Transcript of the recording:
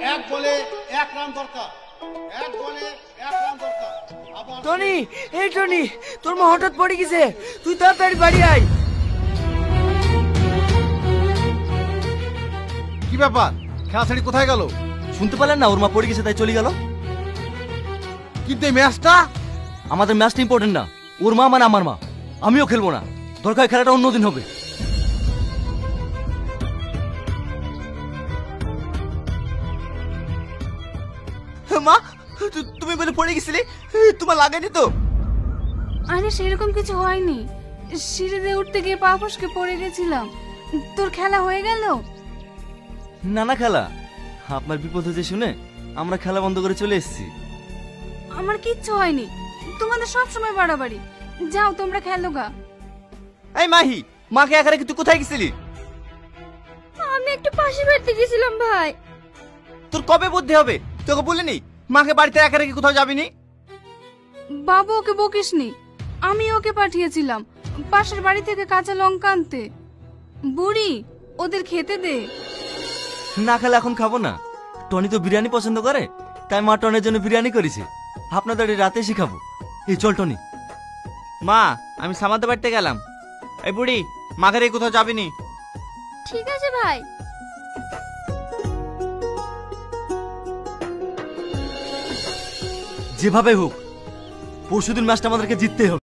এক বলে এক রান দরকার, এক বলে এক রান দরকার। টনি, এই টনি, তোর মা হঠাৎ পড়ে গেছে, তুই তাড়াতাড়ি বাড়ি আয়। কি ব্যাপার, খেলা ছেড়ে কোথায় গেল? শুনতে পেলেন না, ওর মা পড়ে গেছে তাই চলে গেল। কিন্তু এই ম্যাচটা আমাদের ম্যাচটা ইম্পর্টেন্ট না, ওর মা মানে আমার মা। আমিও খেলবো না, দরকার খেলাটা অন্যদিন হবে। মা, তুমি বলে পড়ে গেছিলে, তোমার লাগেনি তো? আরে সেরকম কিছু হয়নি, সিঁড়িতে উঠতে গিয়ে পা ফসকে পড়ে গেছিলাম। তোর খেলা হয়ে গেল? না না, খেলা আপনার বিপদ হয়েছে শুনে আমরা খেলা বন্ধ করে চলে এসেছি। আমার কিচ্ছু হয়নি, তোমাদের সব সময় বাড়াবাড়ি। যাও তোমরা খেলো গা। এই মাহি, মাকে একা রেখে তুই কোথায় গেছিলি? আমি একটু পাশে বাড়তে গেছিলাম ভাই। তোর কবে বুদ্ধি হবে? তোকে বলিনি মাকে বাড়িতে একা রেখে কোথাও যাবিনি? বাবু ওকে বকিসনি, আমি ওকে পাঠিয়েছিলাম পাশের বাড়ি থেকে কাঁচা লঙ্কা আনতে। বুড়ি, ওদের খেতে দে। না খেলে এখন খাবো না। টনি তো বিরিয়ানি পছন্দ করে, তাই মা টনের জন্য বিরিয়ানি করেছে। আপনাদের রাতে এসে খাবো। এই চল টনি। মা, আমি সামাদের বাড়িতে গেলাম। এই বুড়ি, মাকে রেখে কোথাও যাবিনি। ঠিক আছে ভাই। যেভাবে হোক পরশুদিন ম্যাচটা আমাদেরকে জিততেই হবে।